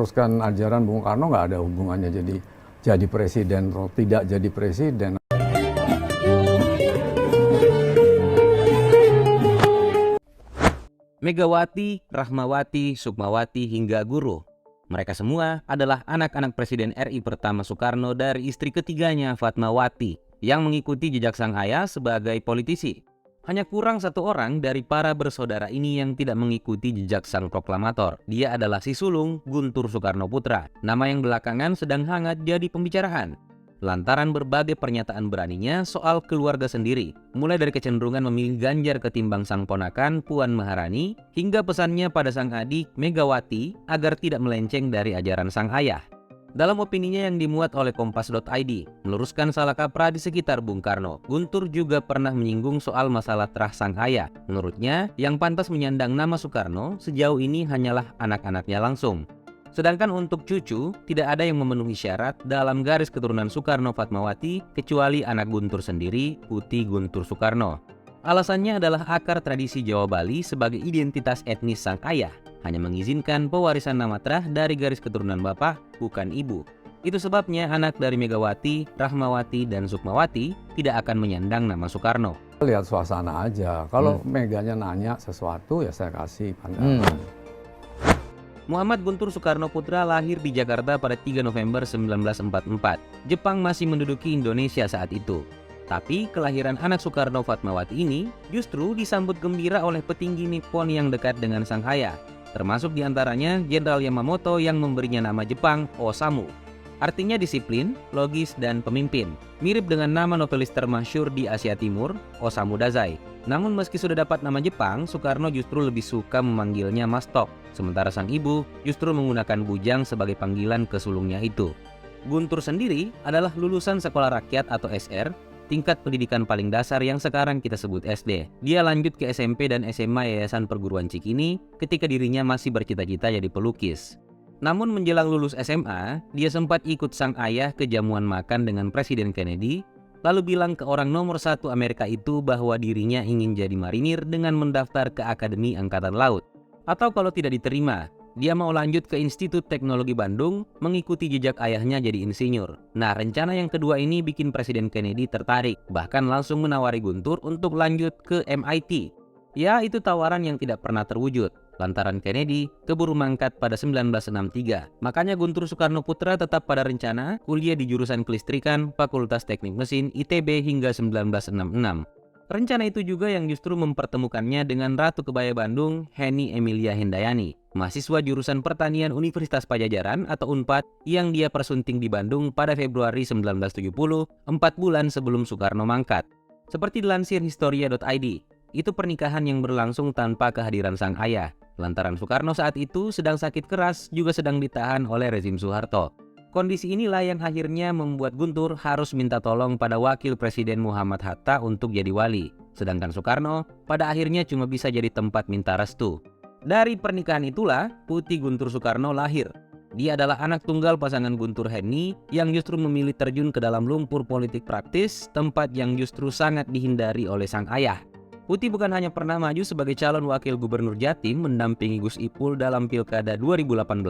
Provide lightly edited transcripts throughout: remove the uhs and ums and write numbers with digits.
meneruskan ajaran Bung Karno nggak ada hubungannya jadi presiden atau tidak jadi presiden. Megawati, Rahmawati, Sukmawati, hingga Guru. Mereka semua adalah anak-anak Presiden RI pertama Soekarno dari istri ketiganya Fatmawati yang mengikuti jejak sang ayah sebagai politisi. Hanya kurang satu orang dari para bersaudara ini yang tidak mengikuti jejak sang proklamator. Dia adalah si sulung Guntur Soekarno Putra, nama yang belakangan sedang hangat jadi pembicaraan lantaran berbagai pernyataan beraninya soal keluarga sendiri, mulai dari kecenderungan memilih Ganjar ketimbang sang ponakan Puan Maharani, hingga pesannya pada sang adik Megawati agar tidak melenceng dari ajaran sang ayah. Dalam opininya yang dimuat oleh Kompas.id, meluruskan salah kaprah di sekitar Bung Karno, Guntur juga pernah menyinggung soal masalah terah sang ayah. Menurutnya, yang pantas menyandang nama Soekarno sejauh ini hanyalah anak-anaknya langsung. Sedangkan untuk cucu, tidak ada yang memenuhi syarat dalam garis keturunan Soekarno-Fatmawati kecuali anak Guntur sendiri, Putih Guntur Soekarno. Alasannya adalah akar tradisi Jawa Bali sebagai identitas etnis sang ayah hanya mengizinkan pewarisan nama terah dari garis keturunan bapak, bukan ibu. Itu sebabnya anak dari Megawati, Rahmawati, dan Sukmawati tidak akan menyandang nama Soekarno. Lihat suasana aja, kalau Meganya nanya sesuatu ya saya kasih pandangan. Muhammad Guntur Soekarno Putra lahir di Jakarta pada 3 November 1944. Jepang masih menduduki Indonesia saat itu. Tapi kelahiran anak Soekarno Fatmawati ini justru disambut gembira oleh petinggi Nippon yang dekat dengan sang ayah, termasuk diantaranya Jenderal Yamamoto yang memberinya nama Jepang Osamu. Artinya disiplin, logis, dan pemimpin. Mirip dengan nama novelis termasyhur di Asia Timur, Osamu Dazai. Namun meski sudah dapat nama Jepang, Soekarno justru lebih suka memanggilnya Mas Tok. Sementara sang ibu justru menggunakan bujang sebagai panggilan ke sulungnya itu. Guntur sendiri adalah lulusan sekolah rakyat atau SR, tingkat pendidikan paling dasar yang sekarang kita sebut SD. Dia lanjut ke SMP dan SMA Yayasan Perguruan Cikini ketika dirinya masih bercita-cita jadi pelukis. Namun menjelang lulus SMA, dia sempat ikut sang ayah ke jamuan makan dengan Presiden Kennedy, lalu bilang ke orang nomor 1 Amerika itu bahwa dirinya ingin jadi marinir dengan mendaftar ke Akademi Angkatan Laut. Atau kalau tidak diterima, dia mau lanjut ke Institut Teknologi Bandung mengikuti jejak ayahnya jadi insinyur. Nah, rencana yang kedua ini bikin Presiden Kennedy tertarik, bahkan langsung menawari Guntur untuk lanjut ke MIT. Ya, itu tawaran yang tidak pernah terwujud, lantaran Kennedy keburu mangkat pada 1963. Makanya Guntur Soekarno Putra tetap pada rencana kuliah di jurusan Kelistrikan, Fakultas Teknik Mesin, ITB hingga 1966. Rencana itu juga yang justru mempertemukannya dengan Ratu Kebaya Bandung, Henny Emilia Hendayani, mahasiswa jurusan Pertanian Universitas Pajajaran atau UNPAD yang dia persunting di Bandung pada Februari 1970, 4 bulan sebelum Soekarno mangkat. Seperti dilansir Historia.id, itu pernikahan yang berlangsung tanpa kehadiran sang ayah, lantaran Soekarno saat itu sedang sakit keras juga sedang ditahan oleh rezim Soeharto. Kondisi inilah yang akhirnya membuat Guntur harus minta tolong pada Wakil Presiden Muhammad Hatta untuk jadi wali. Sedangkan Soekarno pada akhirnya cuma bisa jadi tempat minta restu. Dari pernikahan itulah Putih Guntur Soekarno lahir. Dia adalah anak tunggal pasangan Guntur Henny yang justru memilih terjun ke dalam lumpur politik praktis, tempat yang justru sangat dihindari oleh sang ayah. Putih bukan hanya pernah maju sebagai calon wakil gubernur Jatim mendampingi Gus Ipul dalam Pilkada 2018,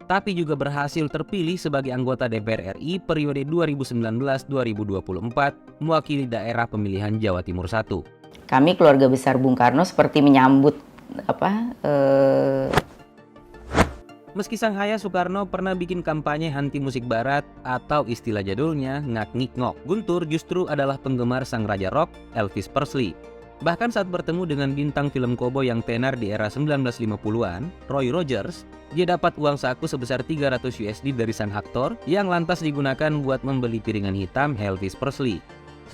tapi juga berhasil terpilih sebagai anggota DPR RI periode 2019-2024 mewakili daerah pemilihan Jawa Timur 1. Kami keluarga besar Bung Karno seperti menyambut Meski sang ayah Soekarno pernah bikin kampanye anti musik barat atau istilah jadulnya ngak-ngik-ngok, Guntur justru adalah penggemar sang raja rock Elvis Presley. Bahkan saat bertemu dengan bintang film koboi yang tenar di era 1950-an, Roy Rogers, dia dapat uang saku sebesar 300 USD dari sang aktor yang lantas digunakan buat membeli piringan hitam Elvis Presley.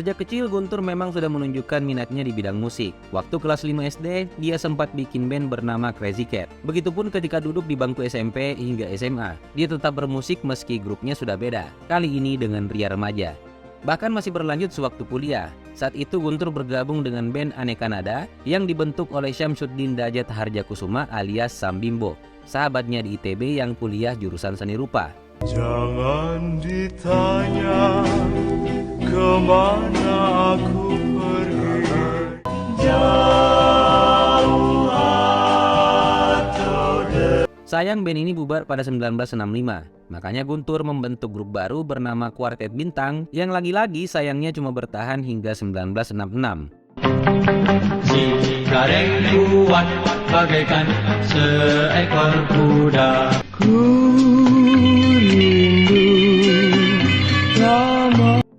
Sejak kecil Guntur memang sudah menunjukkan minatnya di bidang musik. Waktu kelas 5 SD, dia sempat bikin band bernama Crazy Cat. Begitupun ketika duduk di bangku SMP hingga SMA. Dia tetap bermusik meski grupnya sudah beda, kali ini dengan Ria Remaja. Bahkan masih berlanjut sewaktu kuliah. Saat itu Guntur bergabung dengan band Aneka Nada yang dibentuk oleh Syamsuddin Dajat Harjakusuma alias Sam Bimbo, sahabatnya di ITB yang kuliah jurusan seni rupa. Jangan ditanya kemana aku pergi, jauh atau dekat. Sayang band ini bubar pada 1965. Makanya Guntur membentuk grup baru bernama Kuartet Bintang yang lagi-lagi sayangnya cuma bertahan hingga 1966. Si gareng kuat bagaikan seekor kuda.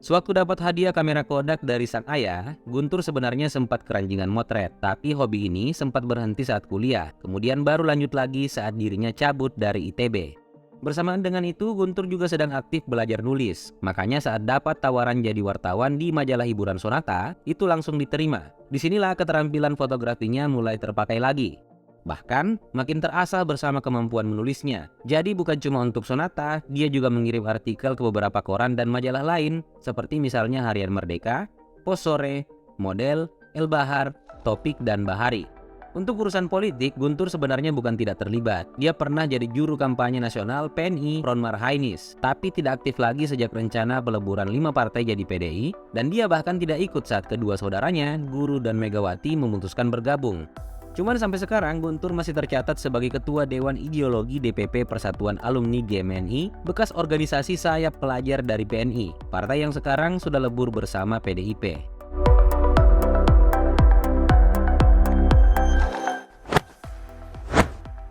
Sewaktu dapat hadiah kamera Kodak dari sang ayah, Guntur sebenarnya sempat keranjingan motret, tapi hobi ini sempat berhenti saat kuliah, kemudian baru lanjut lagi saat dirinya cabut dari ITB. Bersamaan dengan itu, Guntur juga sedang aktif belajar nulis. Makanya saat dapat tawaran jadi wartawan di majalah hiburan Sonata, itu langsung diterima. Disinilah keterampilan fotografinya mulai terpakai lagi. Bahkan, makin terasah bersama kemampuan menulisnya. Jadi bukan cuma untuk Sonata, dia juga mengirim artikel ke beberapa koran dan majalah lain, seperti misalnya Harian Merdeka, Pos Sore, Model, El Bahar, Topik, dan Bahari. Untuk urusan politik, Guntur sebenarnya bukan tidak terlibat. Dia pernah jadi juru kampanye nasional PNI Ron Marhainis, tapi tidak aktif lagi sejak rencana peleburan 5 partai jadi PDI, dan dia bahkan tidak ikut saat kedua saudaranya, Guru dan Megawati, memutuskan bergabung. Cuman sampai sekarang Guntur masih tercatat sebagai Ketua Dewan Ideologi DPP Persatuan Alumni GMNI, bekas organisasi sayap pelajar dari PNI, partai yang sekarang sudah lebur bersama PDIP.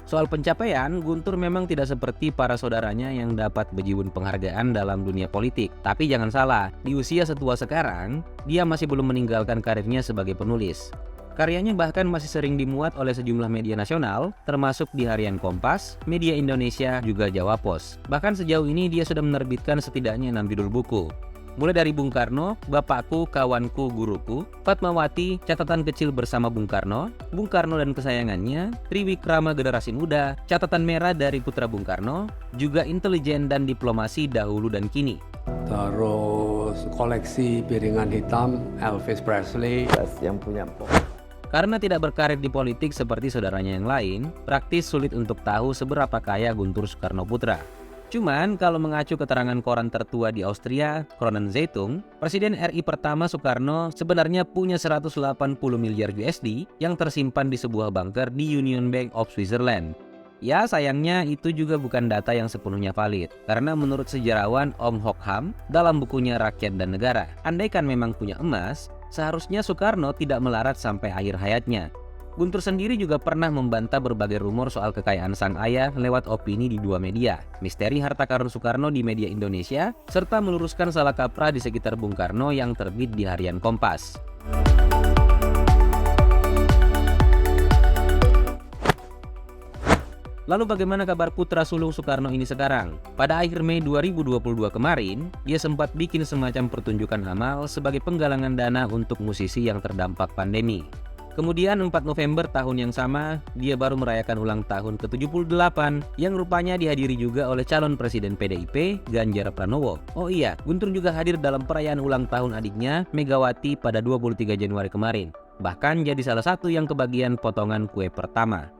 Soal pencapaian, Guntur memang tidak seperti para saudaranya yang dapat bejibun penghargaan dalam dunia politik. Tapi jangan salah, di usia setua sekarang, dia masih belum meninggalkan karirnya sebagai penulis. Karyanya bahkan masih sering dimuat oleh sejumlah media nasional, termasuk di Harian Kompas, Media Indonesia, juga Jawa Pos. Bahkan sejauh ini dia sudah menerbitkan setidaknya 6 judul buku. Mulai dari Bung Karno, Bapakku, Kawanku, Guruku, Fatmawati, Catatan Kecil Bersama Bung Karno dan Kesayangannya, Triwikrama Generasi Muda, Catatan Merah dari Putra Bung Karno, juga Intelijen dan Diplomasi Dahulu dan Kini. Terus koleksi piringan hitam Elvis Presley. Yang punya Karena tidak berkarir di politik seperti saudaranya yang lain, praktis sulit untuk tahu seberapa kaya Guntur Soekarnoputra. Cuman kalau mengacu keterangan koran tertua di Austria, Kronenzeitung, Presiden RI pertama Soekarno sebenarnya punya 180 miliar USD yang tersimpan di sebuah bunker di Union Bank of Switzerland. Ya, sayangnya itu juga bukan data yang sepenuhnya valid, karena menurut sejarawan Om Hokham dalam bukunya Rakyat dan Negara, andaikan memang punya emas, seharusnya Soekarno tidak melarat sampai akhir hayatnya. Guntur sendiri juga pernah membantah berbagai rumor soal kekayaan sang ayah lewat opini di 2 media, Misteri Harta Karun Soekarno di Media Indonesia, serta meluruskan salah kaprah di sekitar Bung Karno yang terbit di Harian Kompas. Lalu bagaimana kabar putra sulung Soekarno ini sekarang? Pada akhir Mei 2022 kemarin, dia sempat bikin semacam pertunjukan amal sebagai penggalangan dana untuk musisi yang terdampak pandemi. Kemudian 4 November tahun yang sama, dia baru merayakan ulang tahun ke-78 yang rupanya dihadiri juga oleh calon presiden PDIP, Ganjar Pranowo. Oh iya, Guntur juga hadir dalam perayaan ulang tahun adiknya, Megawati, pada 23 Januari kemarin. Bahkan jadi salah satu yang kebagian potongan kue pertama.